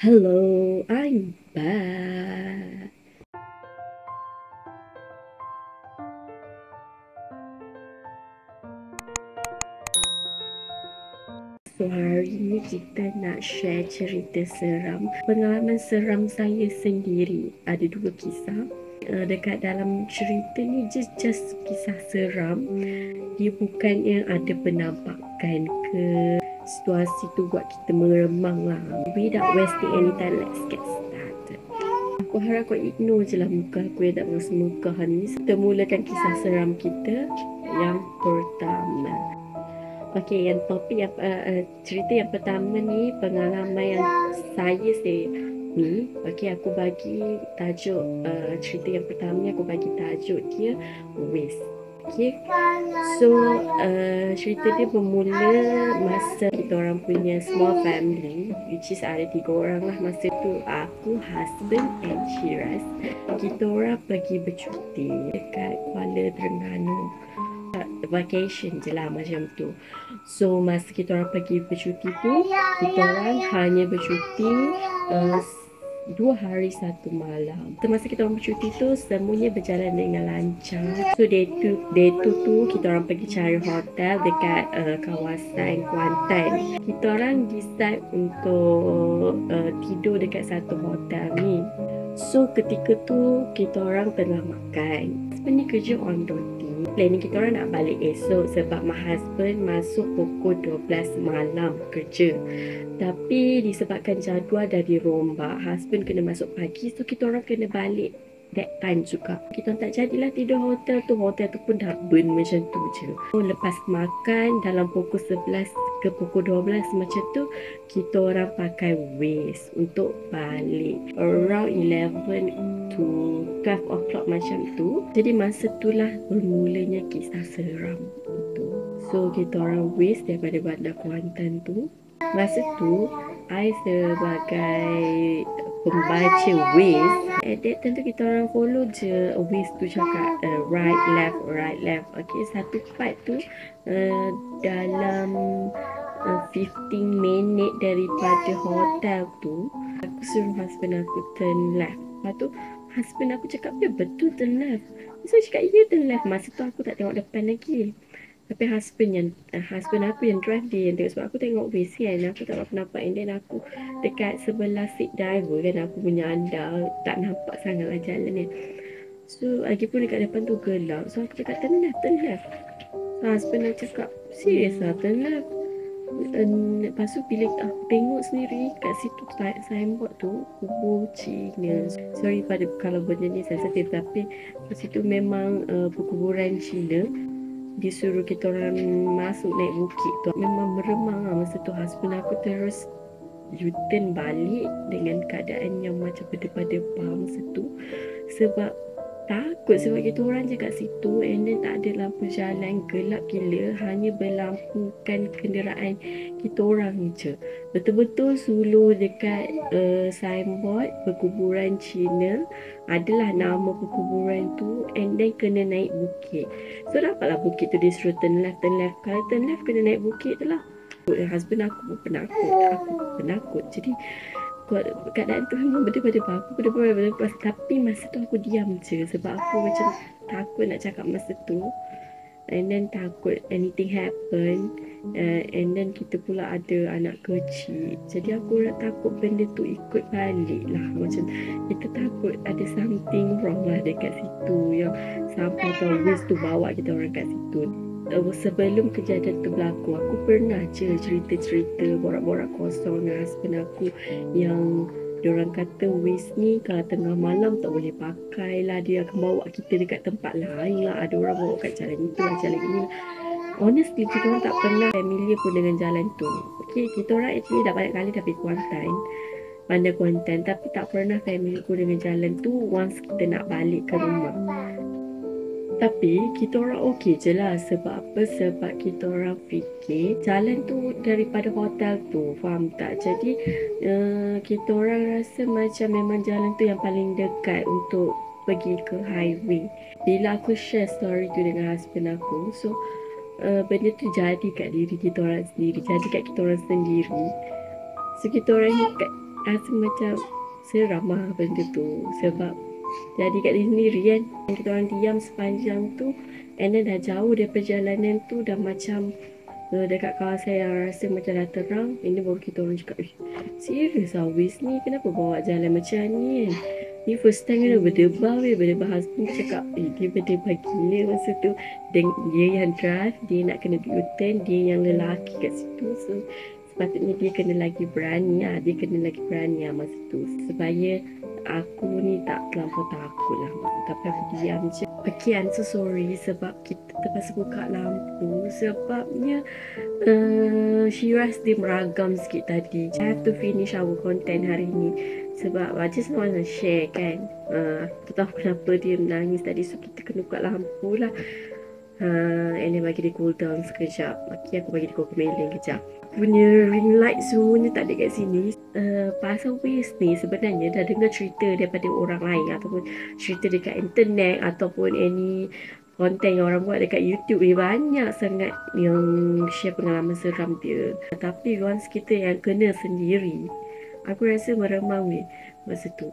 Hello, I'm back. So hari ini kita nak share cerita seram. Pengalaman seram saya sendiri. Ada dua kisah. Dekat dalam cerita ni just kisah seram. Dia bukan yang ada penampakan ke situasi tu buat kita meremang lah. Without wasting any time, let's get started. Aku harap kau ignore je lah muka aku yang tak bersemuka ni. Kita mulakan kisah seram kita yang pertama. Okey, yang topik yang cerita yang pertama ni pengalaman yang saya ni. Okey, aku bagi tajuk cerita yang pertama ni aku bagi tajuk dia Waste. Okey. So cerita dia bermula masa kita orang punya small family, which is ada 3 orang lah masa tu. Aku, husband and Shiraz. Kita orang pergi bercuti dekat Kuala Terengganu. Vacation je lah macam tu. So masa kita orang pergi bercuti tu, kita orang hanya bercuti 2 hari 1 malam. Masa kita orang bercuti tu semuanya berjalan dengan lancar. So day 2 tu kita orang pergi cari hotel dekat kawasan Kuantan. Kita orang decide untuk tidur dekat satu hotel ni. So ketika tu kita orang tengah makan. Sebenarnya kerja on duty. Planning kita orang nak balik esok sebab my husband masuk pukul 12 malam kerja. Tapi disebabkan jadual dah dirombak, husband kena masuk pagi, so kita orang kena balik that time juga. Kita tak jadilah tidur hotel tu pun dah burn macam tu je. So, lepas makan dalam pukul 11 ke pukul 12 macam tu, kita orang pakai Waze untuk balik around 11 to 12 o'clock macam tu. Jadi masa itulah bermulanya kisah seram tu. So kita orang Waze daripada Bandar Kuantan tu. Masa tu I sebagai pembaca Waze, at that time tu kita orang follow je Waze tu cakap right left. Okay, satu part tu dalam 15 minit daripada hotel tu, aku suruh husband aku turn left. Lepas tu husband aku cakap dia betul turn left. So cakap ya turn left. Masa tu aku tak tengok depan lagi. Tapi husband aku yang drive, dia yang tengok sebab aku tengok Waze kan. Aku tak nampak. And then aku dekat sebelah seat driver kan, aku punya andal tak nampak sangat lah jalan kan. So lagipun dekat depan tu gelap. So aku cakap turn left. So husband aku cakap serius lah turn left. Lepas tu bila aku tengok sendiri kat situ signboard tu kubur Cina. Sorry pada kalau benda ni sensitif, tapi kat situ memang perkuburan Cina. Dia suruh kita orang masuk naik bukit tu. Memang meremang lah masa tu. Husband aku terus U-turn balik dengan keadaan yang macam pada masa tu. Sebab takut, sebab kita orang je kat situ and then tak ada lampu jalan, gelap gila, hanya berlampukan kenderaan kita orang je. Betul-betul suluh dekat signboard perkuburan Cina, adalah nama perkuburan tu, and then kena naik bukit. So dapatlah bukit tu dia suruh turn left. Kalau turn left kena naik bukit tu lah. Husband aku pun penakut. Jadi keadaan tu memang benda-benda aku tapi masa tu aku diam je sebab aku macam takut nak cakap masa tu, and then takut anything happen, and then kita pula ada anak kecil, jadi aku takut benda tu ikut balik lah. Macam kita takut ada something wrong lah dekat situ, yang sampai Waze tu bawa kita orang kat situ. Sebelum kejadian tu berlaku, aku pernah je cerita-cerita borak-borak kosong dengan husband aku yang diorang kata Waze ni kalau tengah malam tak boleh pakai lah, dia akan bawa kita dekat tempat lain lah, ada orang bawa kat jalan itu lah, jalan ini. Honestly kita orang tak pernah familiar pun dengan jalan tu. Okay, kita orang actually dah banyak kali dah pergi Kuantan, Bandar Kuantan, tapi tak pernah familiar pun dengan jalan tu once kita nak balik ke rumah. Tapi kita orang okey je lah. Sebab apa? Sebab kita orang fikir jalan tu daripada hotel tu, faham tak? Jadi kita orang rasa macam memang jalan tu yang paling dekat untuk pergi ke highway. Bila aku share story tu dengan husband aku, so benda tu jadi kat diri kita orang sendiri, jadi kat kita orang sendiri. So kita orang rasa macam seram lah benda tu. Sebab jadi kat diri sendiri kan, kita orang diam sepanjang tu, and then dah jauh dia perjalanan tu dah macam dekat kawasan yang rasa macam dah terang. Ini baru kita orang cakap, serius Awis ni kenapa bawa jalan macam ni kan. Ni first time kena berdebar weh. Berdebar husband cakap, dia berdebar gila masa tu. Dan dia yang drive, dia nak kena U-turn, dia yang lelaki kat situ. So sepatutnya dia kena lagi berani lah. Dia kena lagi berani lah masa tu, supaya aku ni tak terlampau takut lah. Tapi aku diam je. Okay, I'm so sorry sebab kita terpaksa buka lampu. Sebabnya Shiraz dia meragam sikit tadi. I have to finish our content hari ni. Sebab I just want to share kan. Aku tahu kenapa dia menangis tadi. So kita kena buka lampu lah. And then bagi dia cool down sekejap. Okay, aku bagi dia kokomelin kejap. Punya ring light semuanya tak ada kat sini. Pasal Waze ni sebenarnya dah dengar cerita daripada orang lain, ataupun cerita dekat internet, ataupun any konten yang orang buat dekat YouTube ni. Banyak sangat yang share pengalaman seram dia. Tapi once kita yang kena sendiri, aku rasa meremang weh masa tu.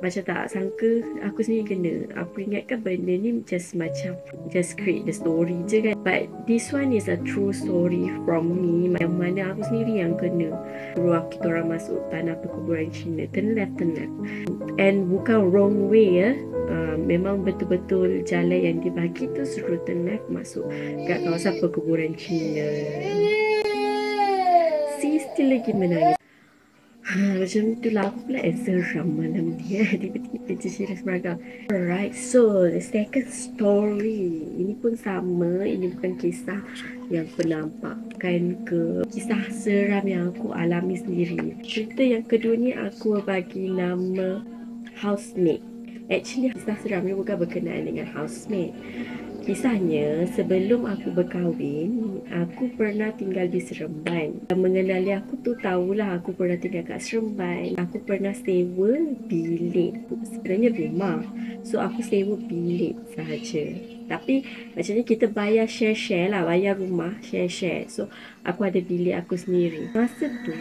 Macam tak sangka aku sendiri kena. Aku ingatkan benda ni just create the story je kan. But this one is a true story from me. Yang mana aku sendiri yang kena. Dulu kita orang masuk tanah perkuburan Cina. Turn left. And bukan wrong way ya. Memang betul-betul jalan yang dibagi tu suruh turn left masuk kat kawasan perkuburan Cina. Si still lagi menangis. Macam tu lah aku pula seram malam dia. Tiba-tiba je Shiraz meragam. Alright, so the second story. Ini pun sama. Ini bukan kisah yang penampakan ke. Kisah seram yang aku alami sendiri. Cerita yang kedua ni aku bagi nama Housemate. Actually kisah seram ni bukan berkenaan dengan housemate. Kisahnya, sebelum aku berkahwin, aku pernah tinggal di Seremban. Yang mengenali aku tu tahulah aku pernah tinggal kat Seremban. Aku pernah sewa bilik. Sebenarnya rumah. So, aku sewa bilik sahaja. Tapi, macamnya kita bayar share-share lah. Bayar rumah, share-share. So, aku ada bilik aku sendiri. Masa tu,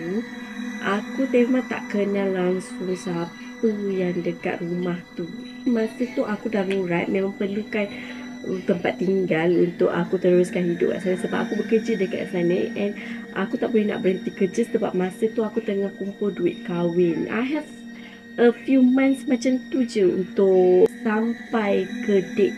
aku memang tak kenal langsung siapa yang dekat rumah tu. Masa tu, aku dah murat. Memang perlukan tempat tinggal untuk aku teruskan hidup kat sana. Sebab aku bekerja dekat sana, and aku tak boleh nak berhenti kerja sebab masa tu aku tengah kumpul duit kahwin. I have a few months macam tu je untuk sampai ke date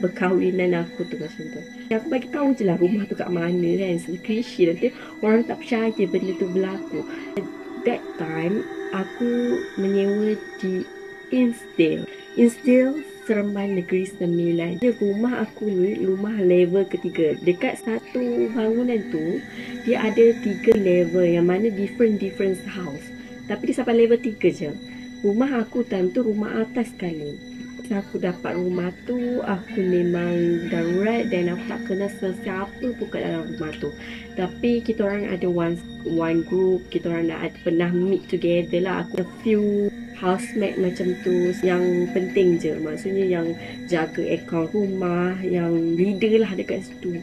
berkahwinan aku tu macam tu. Aku bagi tahu je lah rumah tu kat mana kan. Klise nanti orang tak percaya benda tu berlaku. At that time aku menyewa di Instill Seremban Negeri Sembilan. Rumah aku ni rumah level ketiga. Dekat satu bangunan tu dia ada 3 level yang mana different house. Tapi dia sampai level 3 je. Rumah aku time tu rumah atas sekali. Aku dapat rumah tu, aku memang darurat dan aku tak kenal sesiapa pun kat dalam rumah tu. Tapi kita orang ada one group, kita orang dah pernah meet together lah. Aku a few housemate macam tu yang penting je. Maksudnya yang jaga akaun rumah, yang leader lah dekat situ.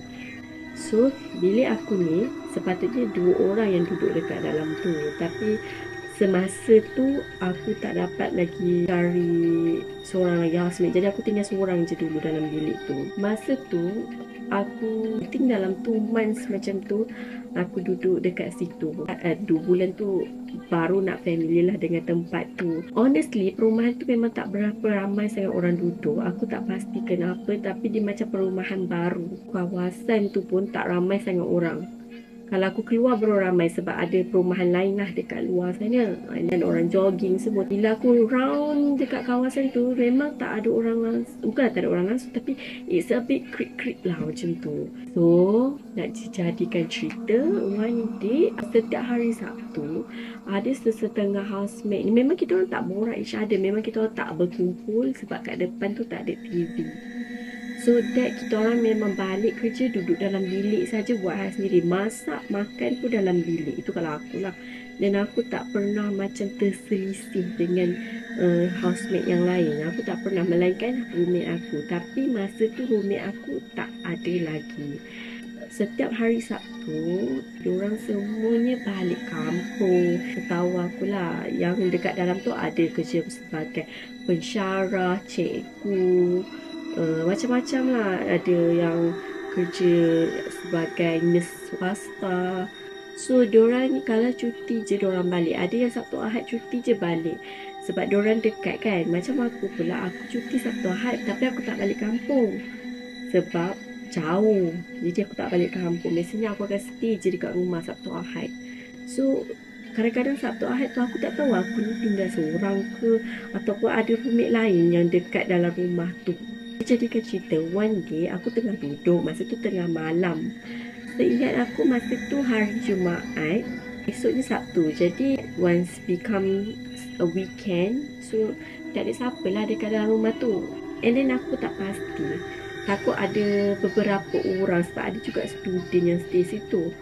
So, bilik aku ni sepatutnya 2 orang yang duduk dekat dalam tu. Tapi semasa tu aku tak dapat lagi cari seorang lagi housemate. Jadi aku tinggal seorang je dulu dalam bilik tu. Masa tu aku tinggal dalam 2 months macam tu. Aku duduk dekat situ. 2 bulan tu baru nak familiar lah dengan tempat tu. Honestly, perumahan tu memang tak berapa ramai sangat orang duduk. Aku tak pasti kenapa, tapi dia macam perumahan baru. Kawasan tu pun tak ramai sangat orang. Kalau aku keluar baru ramai sebab ada perumahan lain lah dekat luar sana. Dan orang jogging semua. Bila aku round dekat kawasan tu, memang tak ada orang langsung. Bukan tak ada orang langsung, tapi it's a bit creep lah macam tu. So, nak dijadikan cerita, one day, setiap hari Sabtu, ada sesetengah housemate ni. Memang kita orang tak borak each other. Memang kita orang tak berkumpul sebab kat depan tu tak ada TV. So that kita orang memang balik kerja duduk dalam bilik saja buat hal sendiri. Masak, makan pun dalam bilik. Itu kalau aku lah. Dan aku tak pernah macam terselisih dengan housemate yang lain. Aku tak pernah, melainkan roommate aku. Tapi masa tu roommate aku tak ada lagi. Setiap hari Sabtu, diorang semuanya balik kampung. Tahu aku lah, yang dekat dalam tu ada kerja sebagai pensyarah, cikgu, macam-macam lah. Ada yang kerja sebagai nurse swasta. So, diorang ni kalau cuti je diorang balik. Ada yang Sabtu Ahad cuti je balik. Sebab diorang dekat kan. Macam aku pula, aku cuti Sabtu Ahad tapi aku tak balik kampung. Sebab jauh. Jadi aku tak balik kampung. Biasanya aku akan stay je dekat rumah Sabtu Ahad. So, kadang-kadang Sabtu Ahad tu aku tak tahu aku ni tinggal seorang ke ataupun ada roommate lain yang dekat dalam rumah tu. Jadikan cerita, one day aku tengah duduk, masa tu tengah malam. Seingat aku masa tu hari Jumaat, esoknya Sabtu. Jadi once become a weekend, so tak ada siapa lah dekat dalam rumah tu. And then aku tak pasti. Takut ada beberapa orang sebab ada juga student yang stay situ.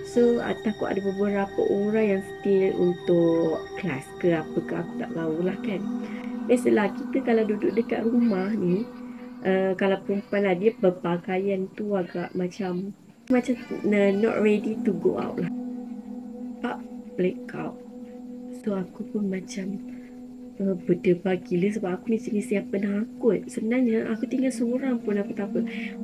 So takut ada beberapa orang yang stay untuk kelas ke apa ke, aku tak tahulah kan. Biasalah kita kalau duduk dekat rumah ni, kalau perempuan lah, dia berpakaian tu agak macam not ready to go out lah. Pak blackout. So aku pun macam berdebar gila sebab aku ni jenis yang penakut. Sebenarnya aku tinggal seorang pun aku tak apa.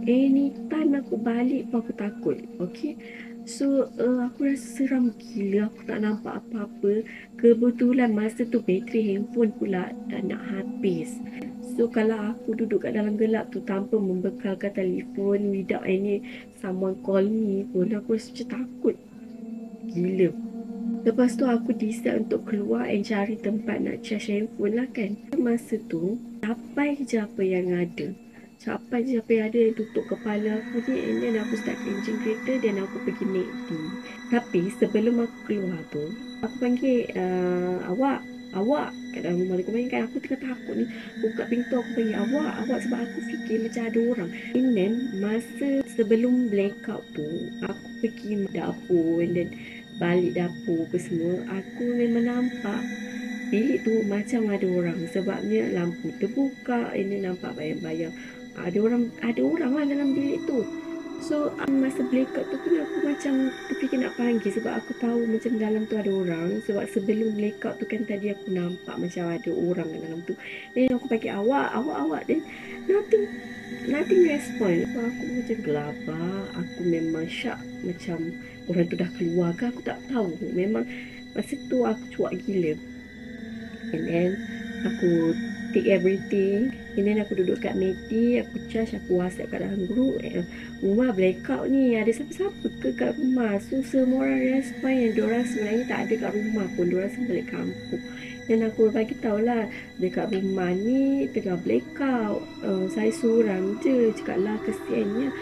Anytime aku balik pun aku takut. Okay. So aku rasa seram gila. Aku tak nampak apa-apa. Kebetulan masa tu bateri handphone pula dah nak habis. So kalau aku duduk kat dalam gelap tu tanpa membekalkan telefon, without any someone call me pun, aku rasa macam takut gila. Lepas tu aku decide untuk keluar and cari tempat nak charge handphone lah kan. Masa tu, capai je apa yang ada. Capai je apa yang ada yang tutup kepala aku ni. And then aku start enjin kereta dan aku pergi McD. Tapi sebelum aku keluar tu, aku panggil awak kat dalam rumah. Aku panggil kan, aku tengah takut ni. Buka pintu aku panggil awak sebab aku fikir macam ada orang. And then masa sebelum blackout tu, aku pergi dapur and then balik dapur apa semua, aku memang nampak bilik tu macam ada orang. Sebabnya lampu terbuka, ini nampak bayang-bayang ada orang lah dalam bilik tu. So masa blackout tu pun aku macam terfikir nak panggil sebab aku tahu macam dalam tu ada orang. Sebab sebelum blackout tu kan tadi aku nampak macam ada orang dalam tu. Then aku panggil awak. Then nothing respond. So, aku macam gelabah. Aku memang syak macam orang tu dah keluar ke, aku tak tahu. Memang masa tu aku cuak gila. And then aku take everything. And then aku duduk kat McD, aku charge, aku WhatsApp kat dalam group, rumah blackout ni, ada siapa-siapa ke kat rumah? So semua orang respon yang diorang sebenarnya tak ada kat rumah pun, diorang semua balik kampung. Dan aku bagi tahulah dekat rumah ni tengah blackout, saya seorang je. Cakap lah kesiannya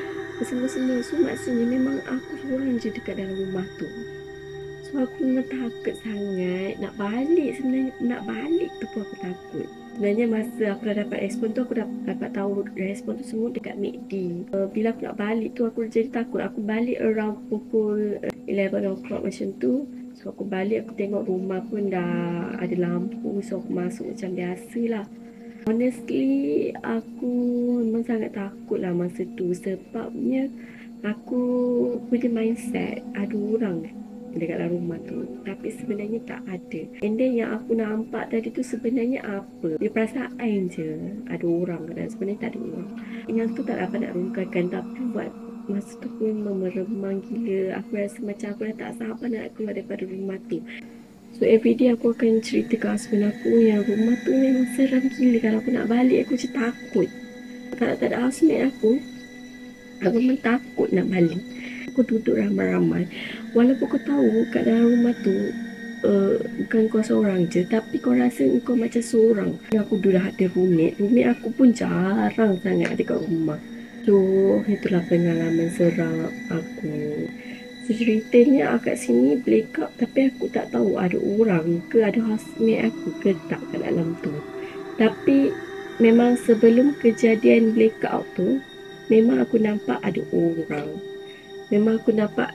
semua. So maksudnya memang aku seorang je dekat dalam rumah tu. So aku memang takut sangat nak balik. Sebenarnya nak balik tu pun aku takut. Sebenarnya masa aku dah dapat respon tu, aku dapat tahu respon tu semua dekat McD. Bila aku nak balik tu, aku jadi takut. Aku balik around pukul 11 o'clock macam tu. So aku balik, aku tengok rumah pun dah ada lampu. So aku masuk macam biasa lah. Honestly, aku memang sangat takut lah masa tu. Sebabnya aku punya mindset ada orang dekat dalam rumah tu, tapi sebenarnya tak ada. And then yang aku nampak tadi tu sebenarnya apa? Dia perasaan je ada orang dan sebenarnya tak ada orang. Yang tu tak dapat nak rungkaikan, tapi buat masa tu pun meremang gila. Aku rasa macam aku dah tak sabar nak keluar daripada rumah tu. So everyday aku akan cerita ke husband aku yang rumah tu memang seram gila. Kalau aku nak balik aku macam takut. Kalau tak ada housemate aku memang takut nak balik. Aku duduk ramai-ramai. Walaupun kau tahu kat dalam rumah tu bukan kau seorang je, tapi kau rasa kau macam seorang. Aku dah ada roommate aku pun jarang sangat ada kat rumah. So itulah pengalaman seram aku. So ceritanya kat sini blackout, tapi aku tak tahu ada orang ke, ada housemate aku ke tak kat dalam tu. Tapi memang sebelum kejadian blackout tu, memang aku nampak ada orang. Memang aku nampak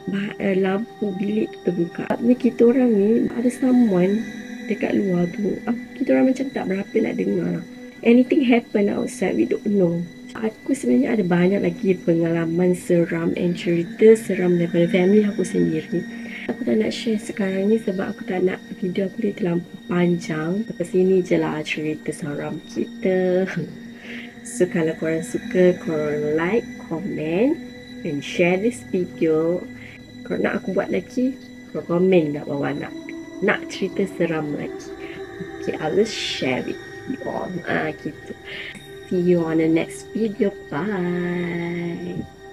lampu bilik tu terbuka. Sebabnya kita orang ni ada someone dekat luar tu. Kita orang macam tak berapa nak dengar. Anything happen outside, we don't know. Aku sebenarnya ada banyak lagi pengalaman seram and cerita seram daripada family aku sendiri. Aku tak nak share sekarang ni sebab aku tak nak video aku ni terlampau panjang. Sampai sini je lah cerita seram kita. So kalau korang suka, korang like, comment and share this video. Kalau nak aku buat lagi, korang komen kat bawah nak cerita seram lagi. Okay, I will share with you all. Gitu. See you on the next video. Bye.